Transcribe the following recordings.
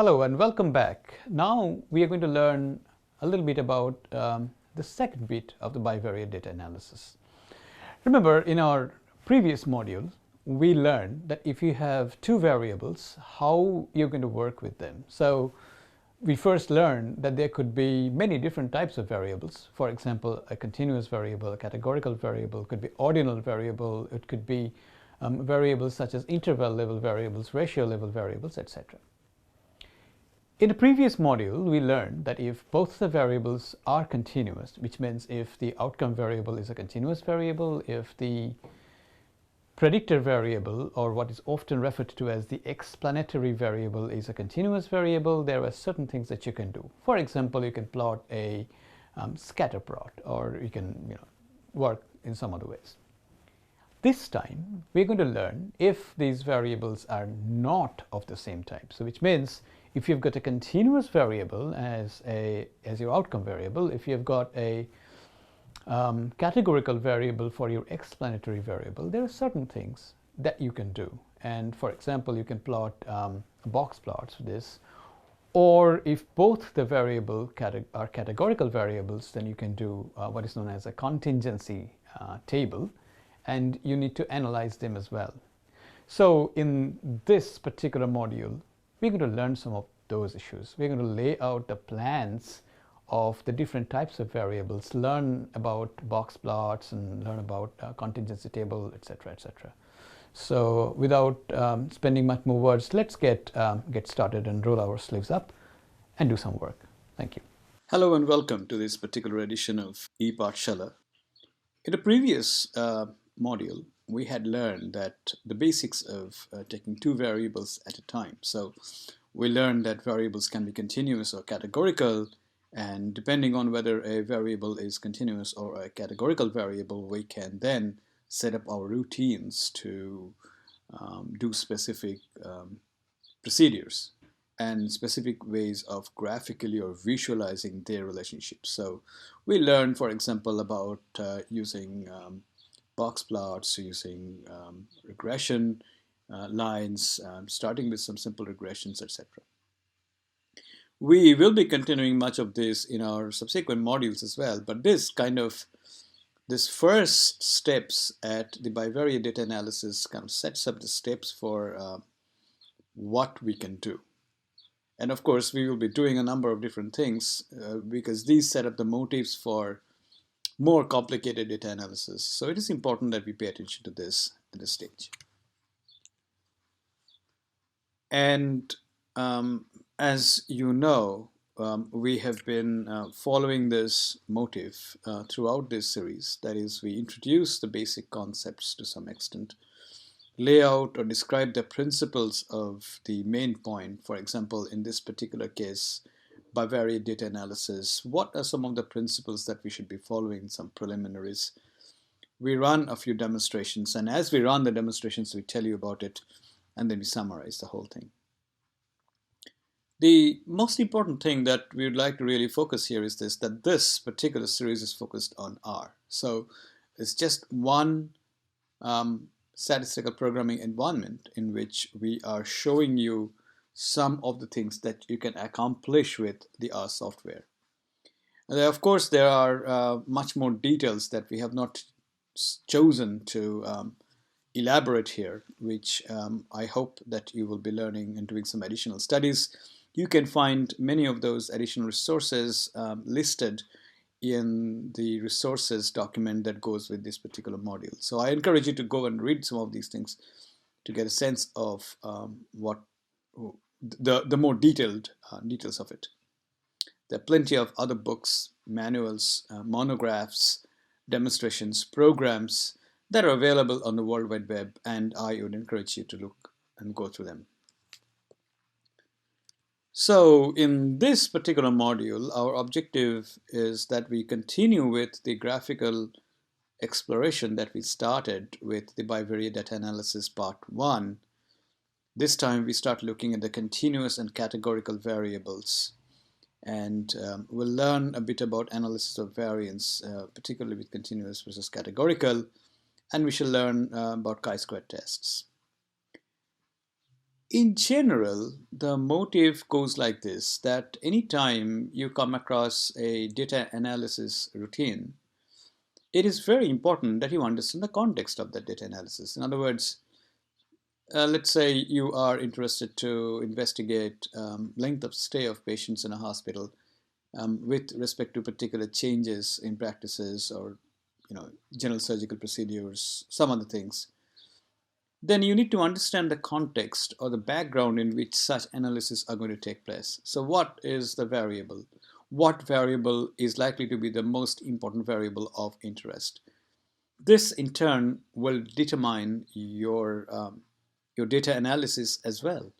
Hello and welcome back. Now we are going to learn a little bit about the second bit of the bivariate data analysis. Remember, in our previous module, we learned that if you have two variables, how you're going to work with them. So we first learned that there could be many different types of variables. For example, a continuous variable, a categorical variable, could be ordinal variable, it could be variables such as interval level variables, ratio level variables, etc. In the previous module, we learned that if both the variables are continuous, which means if the outcome variable is a continuous variable, if the predictor variable, or what is often referred to as the explanatory variable, is a continuous variable, there are certain things that you can do. For example, you can plot a scatter plot, or you can work in some other ways. This time, we're going to learn if these variables are not of the same type. So which means if you've got a continuous variable as your outcome variable, if you've got a categorical variable for your explanatory variable, there are certain things that you can do. And for example, you can plot box plots for this. Or if both the variable are categorical variables, then you can do what is known as a contingency table. And you need to analyze them as well. So in this particular module, we're going to learn some of those issues. We're going to lay out the plans of the different types of variables, learn about box plots, and learn about contingency table, etc., etc. So without spending much more words, let's get started and roll our sleeves up and do some work. Thank you. Hello and welcome to this particular edition of ePathshala. In the previous module, we had learned that the basics of taking two variables at a time. So we learned that variables can be continuous or categorical, and depending on whether a variable is continuous or a categorical variable, we can then set up our routines to do specific procedures and specific ways of graphically or visualizing their relationships. So we learned, for example, about using box plots, using regression lines, starting with some simple regressions, etc. We will be continuing much of this in our subsequent modules as well, but this first steps at the bivariate data analysis kind of sets up the steps for what we can do. And of course, we will be doing a number of different things because these set up the motives for more complicated data analysis. So it is important that we pay attention to this at this stage. And as you know, we have been following this motive throughout this series. That is, we introduce the basic concepts to some extent, lay out or describe the principles of the main point. For example, in this particular case, bivariate data analysis, what are some of the principles that we should be following, some preliminaries. We run a few demonstrations, and as we run the demonstrations, we tell you about it, and then we summarize the whole thing. The most important thing that we would like to really focus here is this, that this particular series is focused on R. So it's just one statistical programming environment in which we are showing you some of the things that you can accomplish with the R software. And of course, there are much more details that we have not chosen to elaborate here, which I hope that you will be learning and doing some additional studies. You can find many of those additional resources listed in the resources document that goes with this particular module. So I encourage you to go and read some of these things to get a sense of the more detailed details of it. There are plenty of other books, manuals, monographs, demonstrations, programs that are available on the World Wide Web, and I would encourage you to look and go through them. So in this particular module, our objective is that we continue with the graphical exploration that we started with the bivariate data analysis part 1. This time we start looking at the continuous and categorical variables, and we'll learn a bit about analysis of variance, particularly with continuous versus categorical, and we shall learn about chi-square tests. In general, the motive goes like this, that anytime you come across a data analysis routine, it is very important that you understand the context of that data analysis. In other words, let's say you are interested to investigate length of stay of patients in a hospital with respect to particular changes in practices or general surgical procedures, some other things. Then you need to understand the context or the background in which such analysis are going to take place. So what is the variable? What variable is likely to be the most important variable of interest? This in turn will determine your data analysis as well.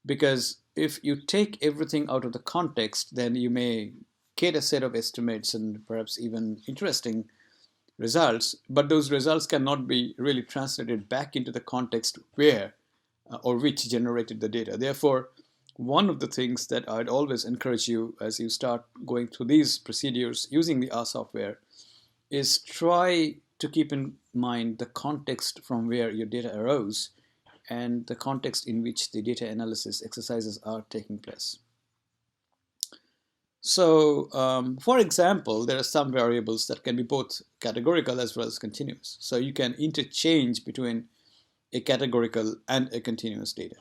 Because if you take everything out of the context, then you may get a set of estimates and perhaps even interesting results, but those results cannot be really translated back into the context where or which generated the data. Therefore, one of the things that I'd always encourage you as you start going through these procedures using the R software is try to keep in mind the context from where your data arose and the context in which the data analysis exercises are taking place. So, for example, there are some variables that can be both categorical as well as continuous. So you can interchange between a categorical and a continuous data.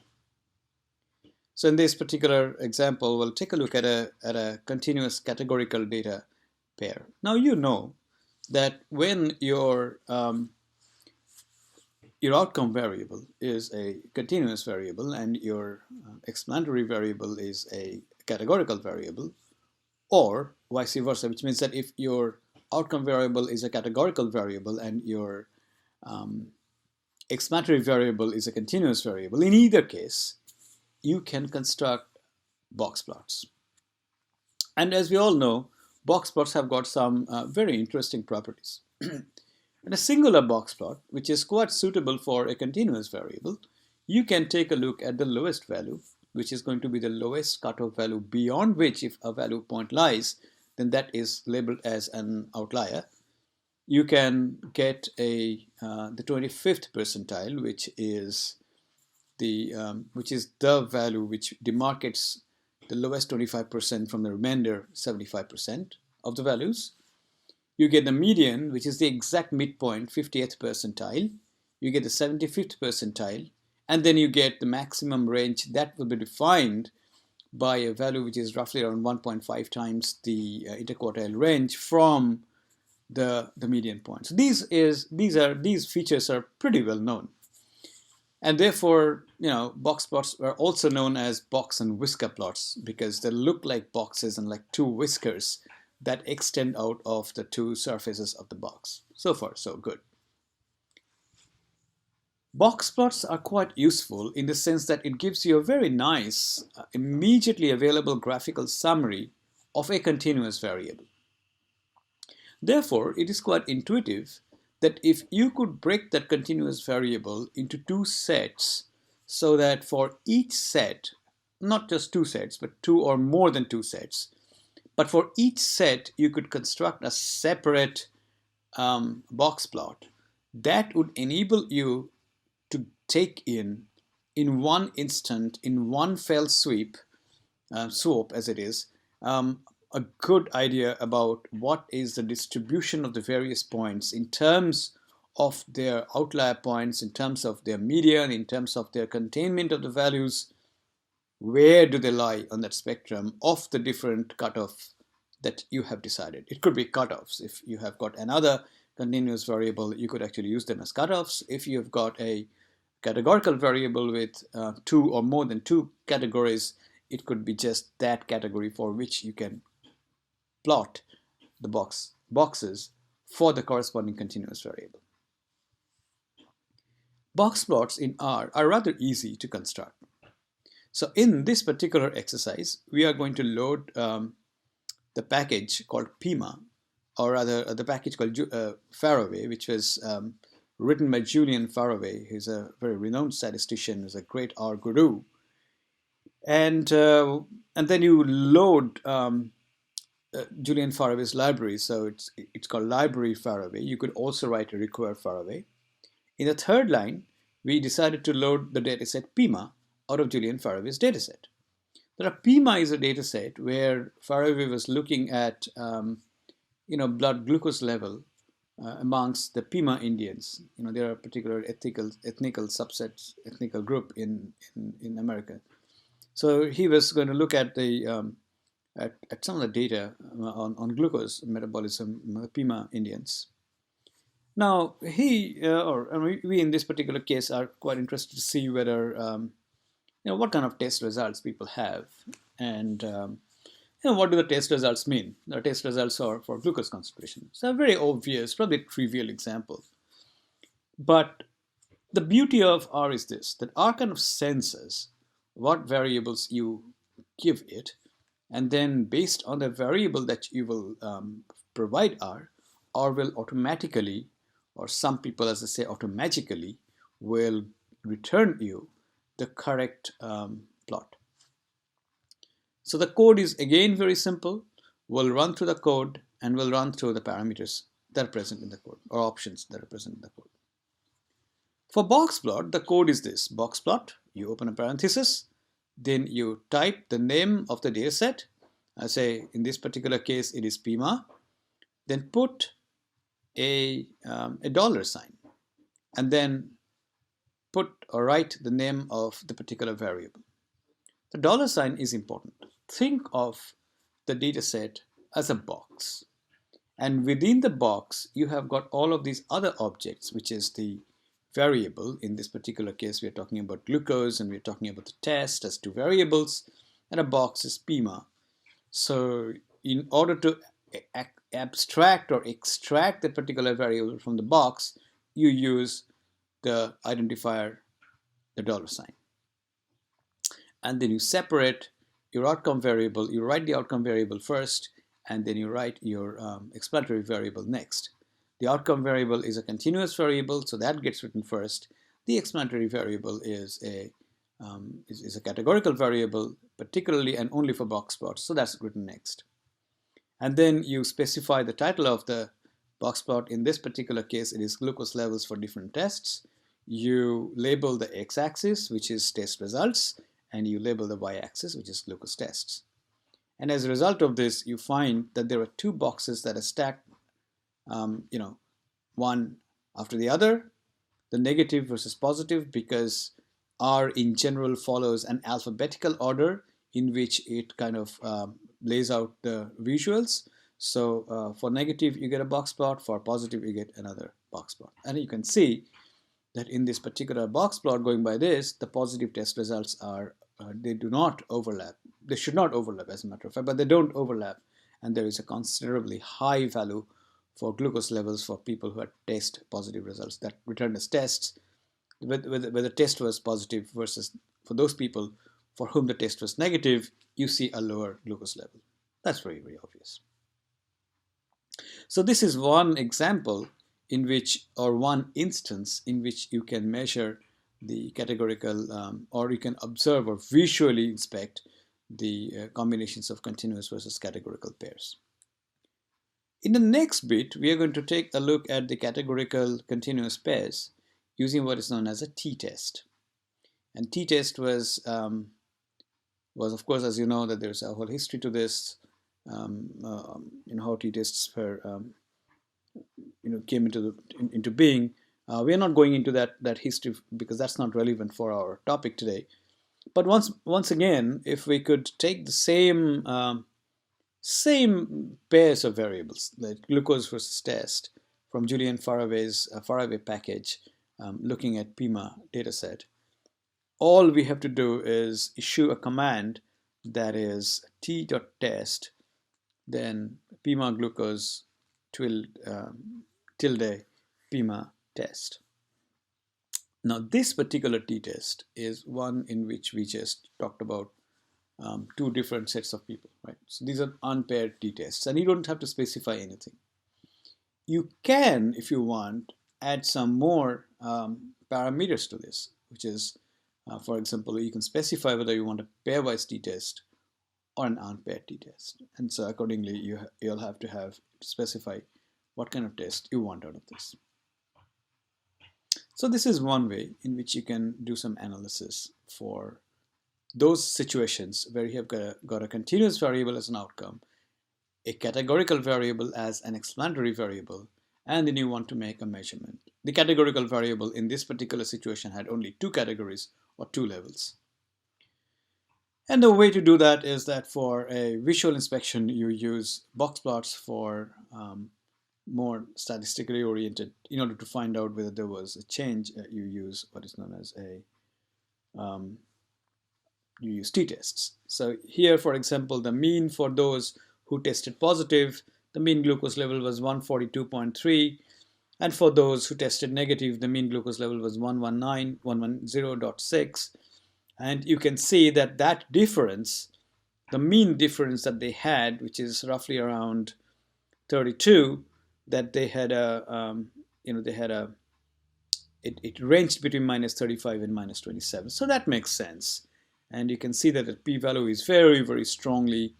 So in this particular example, we'll take a look at a continuous categorical data pair. Now you know that when your outcome variable is a continuous variable and your explanatory variable is a categorical variable, or vice versa, which means that if your outcome variable is a categorical variable and your explanatory variable is a continuous variable, in either case, you can construct box plots. And as we all know, box plots have got some very interesting properties. In a singular box plot, which is quite suitable for a continuous variable, you can take a look at the lowest value, which is going to be the lowest cutoff value beyond which if a value point lies, then that is labeled as an outlier. You can get the 25th percentile, which is the value which demarcates the lowest 25% from the remainder 75% of the values. You get the median, which is the exact midpoint, 50th percentile. You get the 75th percentile. And then you get the maximum range that will be defined by a value which is roughly around 1.5 times the interquartile range from the median point. So these features are pretty well known. And therefore, box plots are also known as box and whisker plots because they look like boxes and like two whiskers that extend out of the two surfaces of the box. So far, so good. Box plots are quite useful in the sense that it gives you a very nice, immediately available graphical summary of a continuous variable. Therefore, it is quite intuitive that if you could break that continuous variable into two sets so that for each set, not just two sets, but two or more than two sets, but for each set, you could construct a separate box plot that would enable you to take in one instant, in one fell swoop as it is, a good idea about what is the distribution of the various points in terms of their outlier points, in terms of their median, in terms of their containment of the values. Where do they lie on that spectrum of the different cutoffs that you have decided? It could be cutoffs. If you have got another continuous variable, you could actually use them as cutoffs. If you've got a categorical variable with two or more than two categories, it could be just that category for which you can plot the boxes for the corresponding continuous variable. Box plots in R are rather easy to construct. So in this particular exercise, we are going to load the package called PIMA, or rather the package called Faraway, which was written by Julian Faraway, who's a very renowned statistician, who's a great R guru. And then you load Julian Faraway's library, so it's called Library Faraway. You could also write a require Faraway. In the third line, we decided to load the dataset PIMA out of Julian Faraway's dataset. There are PIMA is a dataset where Faraway was looking at blood glucose level amongst the Pima Indians. There are particular ethnical subsets, ethnical group in America. So he was going to look at the at some of the data on glucose metabolism, Pima Indians. Now we in this particular case are quite interested to see whether what kind of test results people have, and what do the test results mean? The test results are for glucose concentration. It's a very obvious, probably trivial example. But the beauty of R is this, that R kind of senses what variables you give it, and then based on the variable that you will provide R will automatically, or some people, as I say, automagically, will return you the correct plot. So the code is again very simple. We'll run through the code and we'll run through the parameters that are present in the code, or options that are present in the code. For box plot, the code is this. Box plot, you open a parenthesis, then you type the name of the data set. I say in this particular case it is Pima. Then put a dollar sign, and then put or write the name of the particular variable. The dollar sign is important. Think of the data set as a box, and within the box you have got all of these other objects, which is the variable. In this particular case we are talking about glucose, and we are talking about the test as two variables, and a box is Pima. So in order to abstract or extract the particular variable from the box, you use the identifier, the dollar sign, and then you separate your outcome variable. You write the outcome variable first, and then you write your explanatory variable next. The outcome variable is a continuous variable, so that gets written first. The explanatory variable is a categorical variable, particularly and only for box plots, so that's written next. And then you specify the title of the box plot. In this particular case, it is glucose levels for different tests. You label the x-axis, which is test results, and you label the y-axis, which is glucose tests. And as a result of this, you find that there are two boxes that are stacked, one after the other, the negative versus positive, because R in general follows an alphabetical order in which it kind of lays out the visuals. So for negative, you get a box plot. For positive, you get another box plot. And you can see that in this particular box plot, going by this, the positive test results are, they do not overlap. They should not overlap, as a matter of fact, but they don't overlap. And there is a considerably high value for glucose levels for people who had test positive results that returned as tests, where the test was positive, versus for those people for whom the test was negative, you see a lower glucose level. That's very, very obvious. So this is one example in which, or one instance in which you can measure the categorical, or you can observe or visually inspect the combinations of continuous versus categorical pairs. In the next bit, we are going to take a look at the categorical continuous pairs using what is known as a t-test. And t-test was of course, as you know, that there's a whole history to this, how t-tests were, came into being. We are not going into that history because that's not relevant for our topic today. But once again, if we could take the same pairs of variables, like glucose versus test, from Julian Faraway's Faraway package, looking at Pima dataset, all we have to do is issue a command that is t.test, then Pima glucose tilde Pima test. Now this particular t-test is one in which we just talked about two different sets of people, right? So these are unpaired t-tests, and you don't have to specify anything. You can, if you want, add some more parameters to this, which is, for example, you can specify whether you want a pairwise t-test or an unpaired t-test. And so accordingly, you'll have to specify what kind of test you want out of this. So this is one way in which you can do some analysis for those situations where you have got a continuous variable as an outcome, a categorical variable as an explanatory variable, and then you want to make a measurement. The categorical variable in this particular situation had only two categories or two levels. And the way to do that is that for a visual inspection, you use box plots for more statistically oriented. In order to find out whether there was a change, you use what is known as you use t-tests. So here, for example, the mean for those who tested positive, the mean glucose level was 142.3, and for those who tested negative, the mean glucose level was 110.6. And you can see that that difference, the mean difference that they had, which is roughly around 32, that they had it ranged between minus 35 and minus 27. So that makes sense. And you can see that the p-value is very, very strongly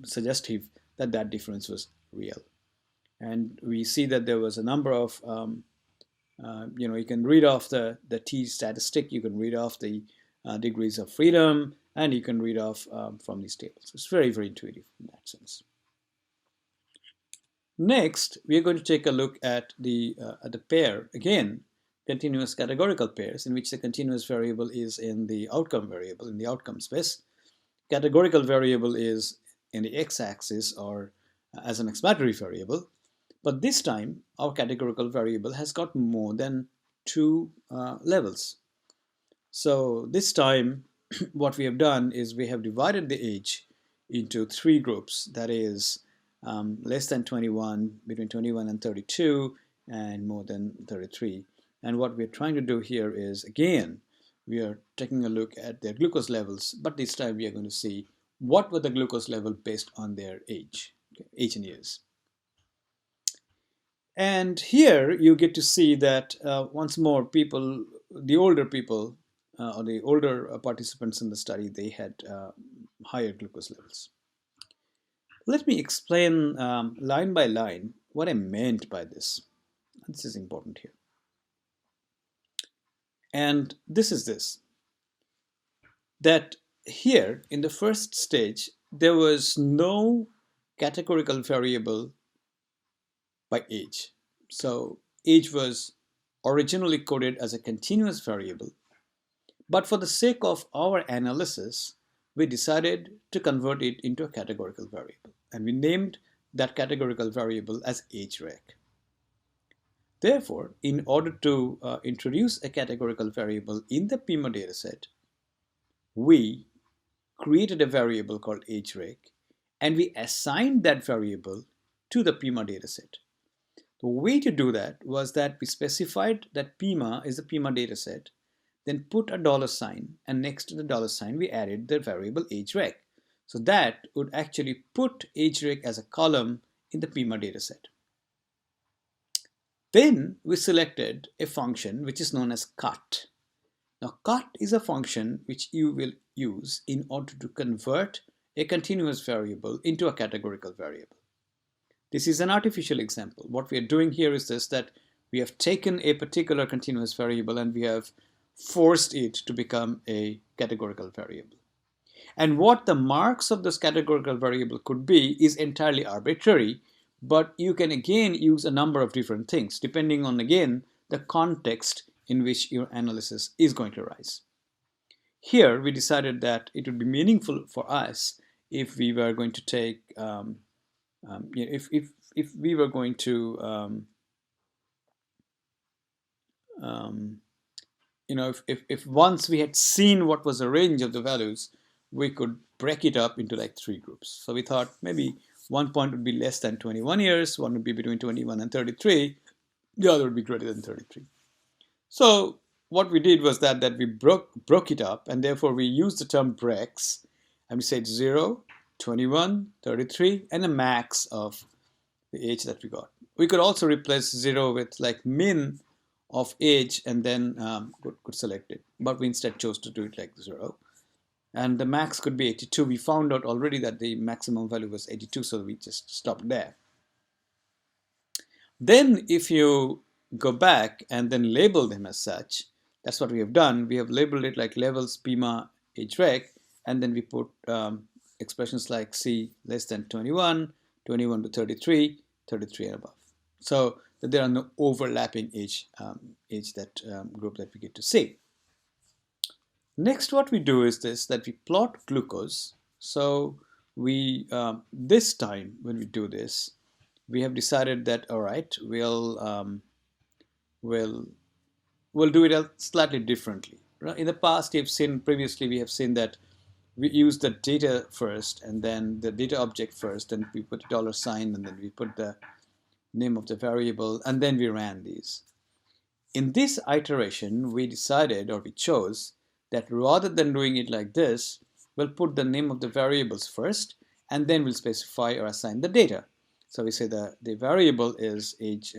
suggestive that that difference was real. And we see that there was a number of, you can read off the t statistic, you can read off the degrees of freedom, and you can read off from these tables. It's very, very intuitive in that sense. Next, we are going to take a look at the pair, again, continuous categorical pairs, in which the continuous variable is in the outcome variable, in the outcome space. Categorical variable is in the x-axis or as an explanatory variable. But this time, our categorical variable has got more than two levels. So this time, what we have done is we have divided the age into three groups. That is less than 21, between 21 and 32, and more than 33. And what we're trying to do here is, again, we are taking a look at their glucose levels, but this time we are going to see what were the glucose level based on their age, age in years. And here you get to see that once more people, the older people, or the older participants in the study, they had higher glucose levels. Let me explain line by line what I meant by this. This is important here. And this is this, that here in the first stage, there was no categorical variable by age. So age was originally coded as a continuous variable, but for the sake of our analysis, we decided to convert it into a categorical variable, and we named that categorical variable as agerec. Therefore, in order to introduce a categorical variable in the PIMA dataset, we created a variable called agerec, and we assigned that variable to the PIMA dataset. The way to do that was that we specified that PIMA is the PIMA dataset, then put a $sign, and next to the $sign we added the variable agerec. So that would actually put agerec as a column in the PIMA dataset. Then we selected a function which is known as cut. Now cut is a function which you will use in order to convert a continuous variable into a categorical variable. This is an artificial example. What we are doing here is this, that we have taken a particular continuous variable and we have forced it to become a categorical variable. And what the marks of this categorical variable could be is entirely arbitrary, but you can again use a number of different things depending on, again, the context in which your analysis is going to arise. Here we decided that it would be meaningful for us if we were going to take, if we were going to, if once we had seen what was the range of the values, we could break it up into like three groups. So we thought maybe one point would be less than 21 years, one would be between 21 and 33, the other would be greater than 33. So what we did was that we broke it up, and therefore we used the term breaks, and we said 0, 21, 33, and a max of the age that we got. We could also replace 0 with like min of age and then could select it, but we instead chose to do it like 0. And the max could be 82. We found out already that the maximum value was 82, so we just stopped there. Then if you go back and then label them as such, That's what we have done. We have labeled it like levels PIMA age rec, and then we put expressions like C less than 21, 21 to 33, 33 and above. So that there are no overlapping age that group that we get to see. Next, what we do is this, that we plot glucose. So we this time when we do this, we have decided that all right, we'll do it slightly differently. In the past, previously we have seen that we use the data first and then the data object first, then we put a $sign and then we put the name of the variable and then we ran these. In this iteration, we decided, or we chose, that rather than doing it like this, we'll put the name of the variables first and then we'll specify or assign the data. So we say the variable is age.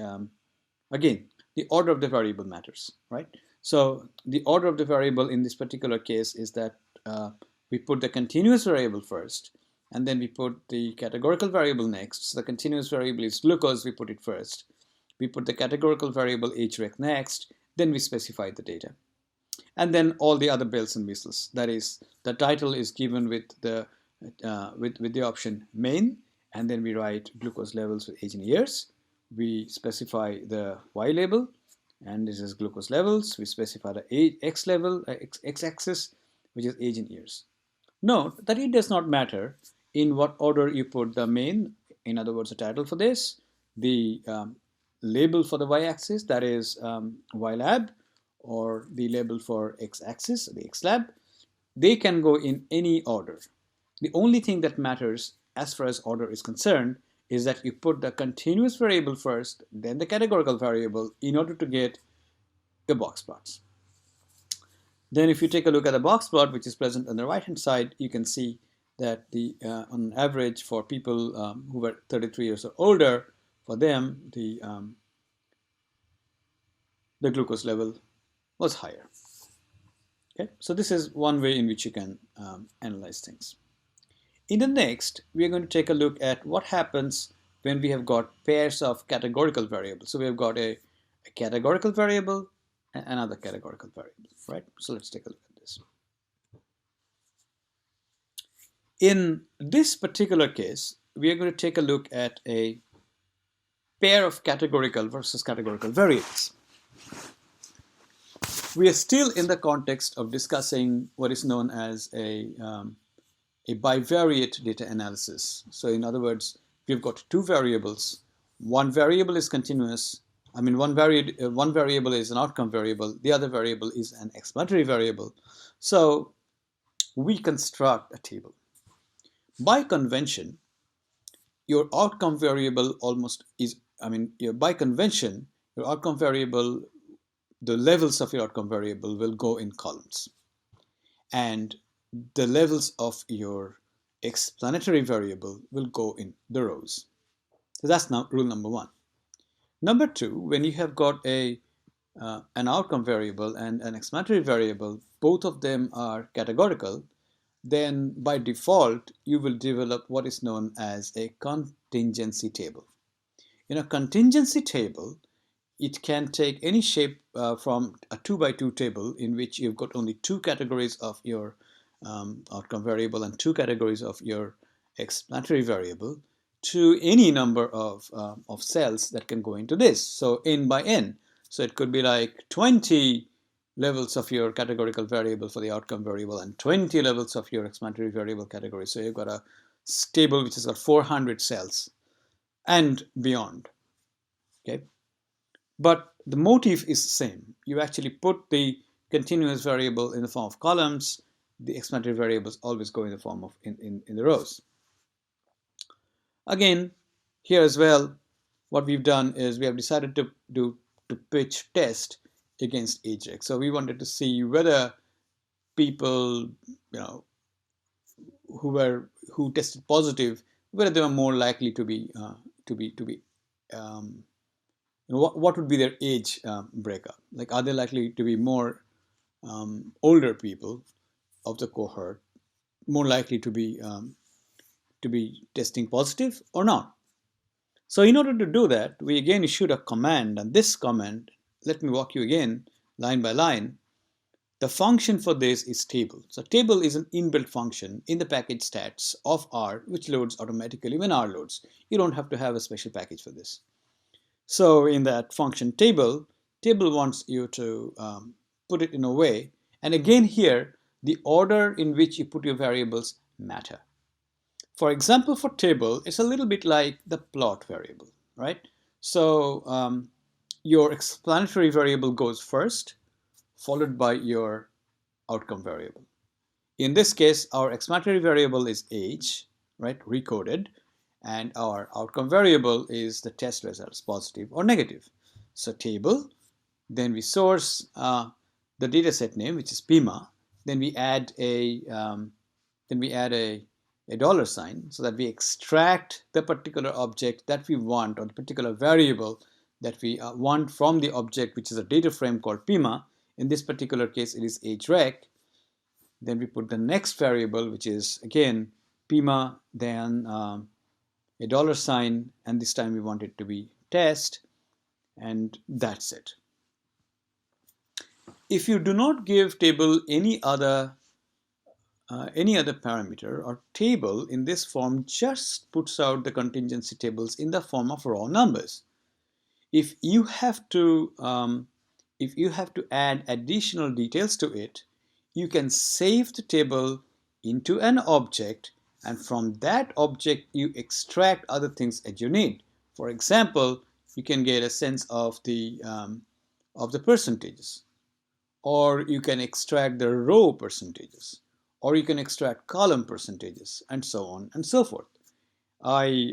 Again, the order of the variable matters, right? So the order of the variable in this particular case is that we put the continuous variable first, and then we put the categorical variable next. So the continuous variable is glucose, we put it first. We put the categorical variable age rec next, then we specify the data. And then all the other bells and whistles. That is, the title is given with the option main, and then we write glucose levels with age in years. We specify the Y label, and this is glucose levels. We specify the X level, X-axis, which is age in years. Note that it does not matter in what order you put the main, in other words, the title for this, the label for the Y-axis, that is Y-lab, or the label for X-axis, the X-lab. They can go in any order. The only thing that matters as far as order is concerned is that you put the continuous variable first, then the categorical variable in order to get the box plots. Then if you take a look at the box plot, which is present on the right hand side, you can see that on average for people who were 33 years or older, for them the glucose level was higher. Okay, so this is one way in which you can analyze things. In the next, we are going to take a look at what happens when we have got pairs of categorical variables. So we have got a categorical variable and another categorical variable, right? So let's take a look at this. In this particular case, we are going to take a look at a pair of categorical versus categorical variables. We are still in the context of discussing what is known as a bivariate data analysis. So in other words, we've got two variables. One variable is continuous. I mean, one variable is an outcome variable. The other variable is an explanatory variable. So we construct a table. By convention, your outcome variable by convention, your outcome variable, the levels of your outcome variable will go in columns. And the levels of your explanatory variable will go in the rows. So that's now rule number one. Number two, when you have got an outcome variable and an explanatory variable, both of them are categorical, then by default, you will develop what is known as a contingency table. In a contingency table, it can take any shape from a 2x2 table in which you've got only two categories of your outcome variable and two categories of your explanatory variable to any number of cells that can go into this. So n by n. So it could be like 20 levels of your categorical variable for the outcome variable and 20 levels of your explanatory variable category. So you've got a table which has got 400 cells and beyond. Okay. But the motif is the same. You actually put the continuous variable in the form of columns. The explanatory variables always go in the form of in the rows. Again, here as well, what we've done is we have decided to pitch test against age rec. So we wanted to see whether people, who tested positive, whether they were more likely to be what would be their age breakup? Like, are they likely to be more older people of the cohort, more likely to be testing positive or not? So in order to do that, we again issued a command, and this command, let me walk you again line by line. The function for this is table. So table is an inbuilt function in the package stats of R, which loads automatically when R loads. You don't have to have a special package for this. So in that function table wants you to put it in a way, and again here, the order in which you put your variables matter. For example, for table, it's a little bit like the plot variable, right? So your explanatory variable goes first, followed by your outcome variable. In this case, our explanatory variable is age, right, recoded, and our outcome variable is the test results, positive or negative. So table, then we source the dataset name, which is PIMA, then we add a dollar sign so that we extract the particular object that we want, or the particular variable that we want from the object, which is a data frame called PIMA. In this particular case, it is age rec. Then we put the next variable, which is again PIMA, then a dollar sign, and this time we want it to be test, and that's it. If you do not give table any other parameter, or table in this form just puts out the contingency tables in the form of raw numbers. If you have to add additional details to it, you can save the table into an object, and from that object you extract other things that you need. For example, you can get a sense of the percentages, or you can extract the row percentages, or you can extract column percentages, and so on and so forth. I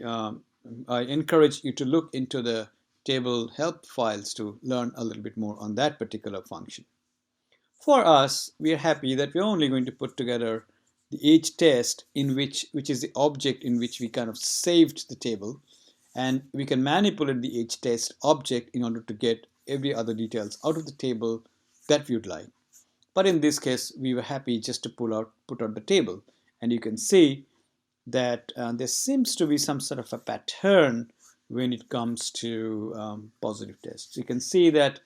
encourage you to look into the table help files to learn a little bit more on that particular function. For us, we are happy that we're only going to put together the age test, which is the object in which we kind of saved the table, and we can manipulate the age test object in order to get every other details out of the table that we would like. But in this case, we were happy just to put out the table, and you can see that there seems to be some sort of a pattern when it comes to positive tests. You can see that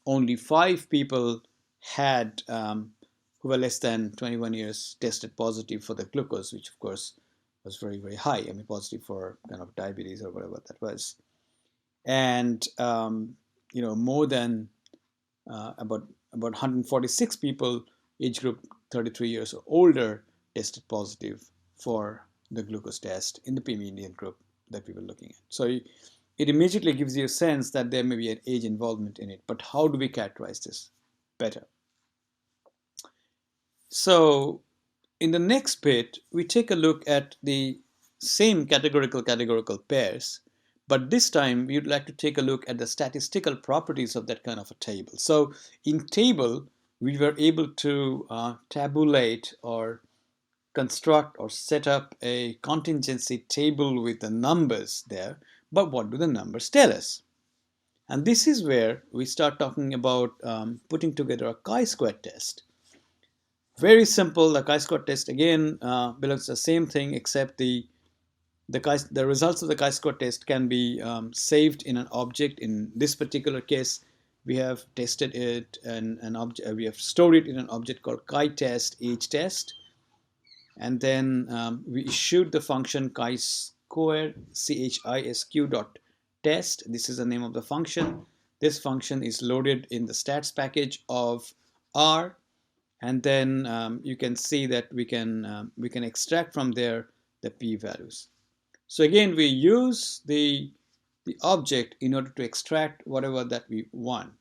only 5 people had who were less than 21 years tested positive for the glucose, which of course was very, very high. I mean, positive for kind of diabetes or whatever that was. And more than about 146 people, age group 33 years or older, tested positive for the glucose test in the PIMA-Indian group that we were looking at. So it immediately gives you a sense that there may be an age involvement in it, but how do we characterize this better? So in the next bit, we take a look at the same categorical pairs, but this time we would like to take a look at the statistical properties of that kind of a table. So in table, we were able to tabulate or construct or set up a contingency table with the numbers there, but what do the numbers tell us? And this is where we start talking about putting together a chi-square test. Very simple. The chi-square test again belongs to the same thing, except the results of the chi-square test can be saved in an object. In this particular case, we have tested it in an object. We have stored it in an object called chi-test age test, and then we issued the function chi-square dot test. This is the name of the function. This function is loaded in the stats package of R, and then you can see that we can extract from there the p-values. So again, we use the object in order to extract whatever that we want.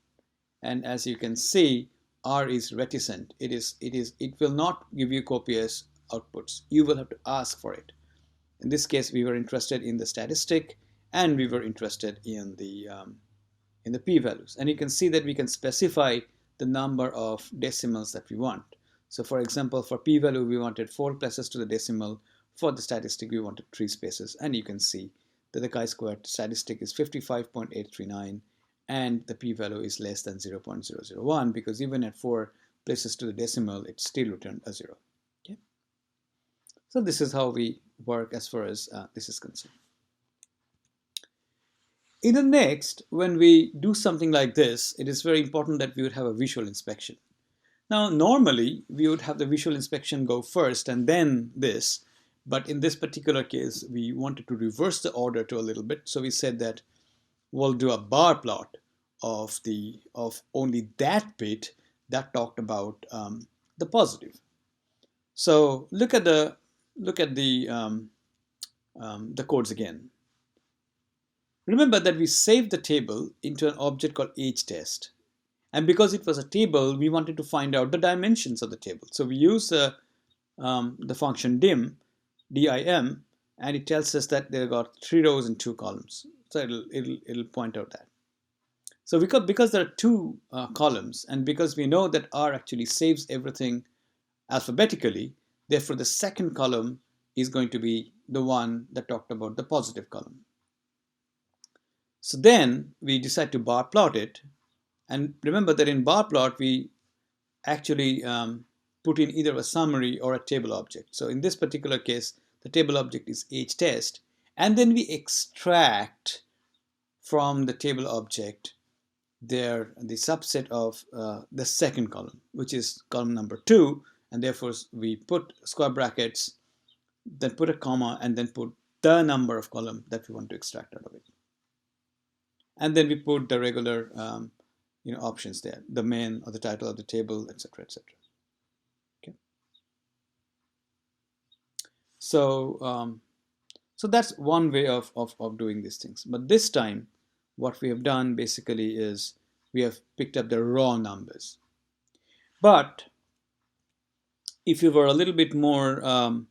And as you can see, R is reticent. It will not give you copious outputs. You will have to ask for it. In this case, we were interested in the statistic, and we were interested in the p-values. And you can see that we can specify the number of decimals that we want. So for example, for p-value, we wanted 4 places to the decimal. For the statistic, we wanted 3 spaces. And you can see that the chi-squared statistic is 55.839, and the p-value is less than 0.001, because even at 4 places to the decimal, it still returned a 0. Okay? So this is how we work as far as this is concerned. In the next, when we do something like this, it is very important that we would have a visual inspection. Now, normally, we would have the visual inspection go first and then this. But in this particular case, we wanted to reverse the order to a little bit. So we said that we'll do a bar plot of only that bit that talked about the positive. So look at the codes again. Remember that we saved the table into an object called age test. And because it was a table, we wanted to find out the dimensions of the table. So we use the function dim, dim, and it tells us that they've got 3 rows and 2 columns. So it'll point out that. So because there are 2 columns, and because we know that R actually saves everything alphabetically, therefore the second column is going to be the one that talked about the positive column. So then we decide to bar plot it. And remember that in bar plot, we actually put in either a summary or a table object. So in this particular case, the table object is age test. And then we extract from the table object the subset of the second column, which is column number 2. And therefore, we put square brackets, then put a comma, and then put the number of column that we want to extract out of it. And then we put the regular options there, the main or the title of the table, etc., etc. Okay. So that's one way of doing these things. But this time, what we have done basically is we have picked up the raw numbers. But if you were a little bit more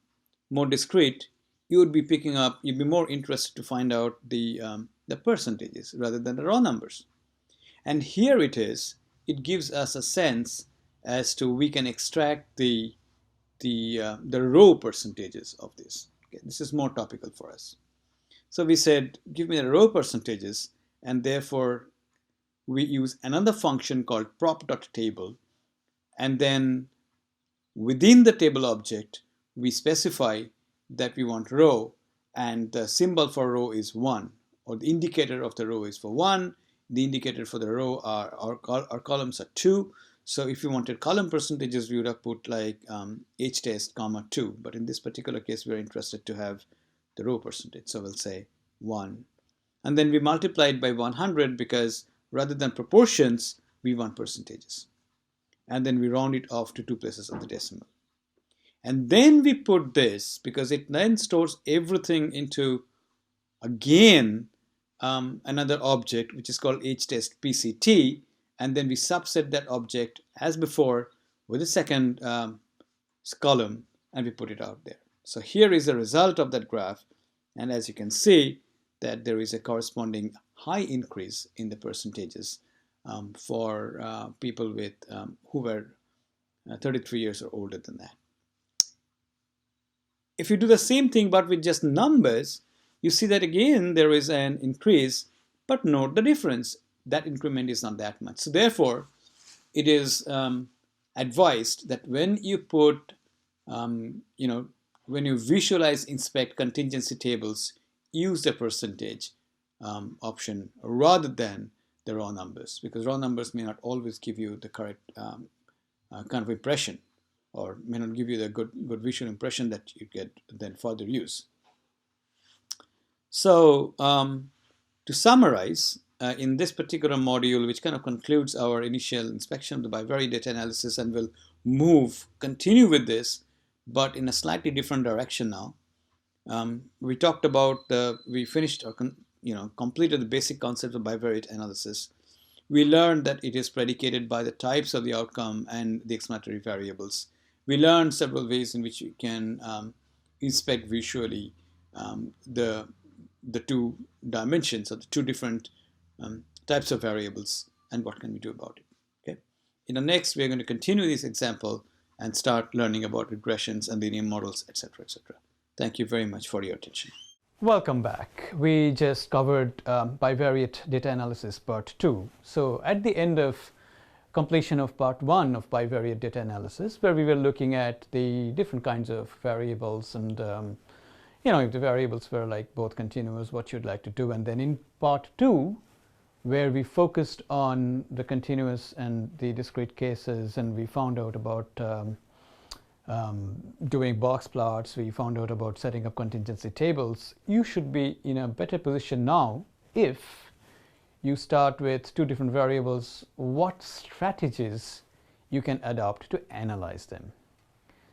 discrete, you'd be more interested to find out the percentages rather than the raw numbers. And here it is. It gives us a sense as to we can extract the row percentages of this. Okay, this is more topical for us. So we said, give me the row percentages, and therefore we use another function called prop.table, and then within the table object we specify that we want row, and the symbol for row is 1, or the indicator of the row is for 1. The indicator for the row our columns are 2. So if you wanted column percentages, we would have put like age test, comma 2. But in this particular case, we're interested to have the row percentage. So we'll say 1. And then we multiply it by 100 because rather than proportions, we want percentages. And then we round it off to 2 places of the decimal. And then we put this, because it then stores everything into, again, another object which is called age test PCT, and then we subset that object as before with the second column, and we put it out there. So here is the result of that graph, and as you can see that there is a corresponding high increase in the percentages for people with who were 33 years or older than that. If you do the same thing but with just numbers, you see that again there is an increase, but note the difference. That increment is not that much. So therefore, it is advised that when you put, when you visualize, inspect contingency tables, use the percentage option rather than the raw numbers, because raw numbers may not always give you the correct kind of impression, or may not give you the good visual impression that you get then further use. So to summarize, in this particular module, which kind of concludes our initial inspection of the bivariate data analysis, and will continue with this, but in a slightly different direction now. We talked about we finished or completed the basic concepts of bivariate analysis. We learned that it is predicated by the types of the outcome and the explanatory variables. We learned several ways in which you can inspect visually the 2 dimensions, or the 2 different types of variables, and what can we do about it. Okay. In the next, we're going to continue this example and start learning about regressions and linear models, etc., etc. Thank you very much for your attention. Welcome back. We just covered bivariate data analysis part 2. So at the end of completion of part 1 of bivariate data analysis, where we were looking at the different kinds of variables, and if the variables were like both continuous, what you'd like to do. And then in part 2, where we focused on the continuous and the discrete cases, and we found out about doing box plots, we found out about setting up contingency tables. You should be in a better position now if you start with two different variables, what strategies you can adopt to analyze them.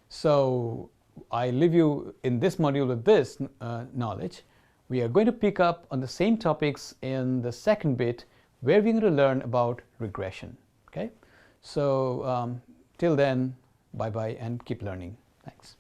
So I leave you in this module with this knowledge. We are going to pick up on the same topics in the second bit, where we're going to learn about regression. Okay, so till then, bye bye and keep learning. Thanks.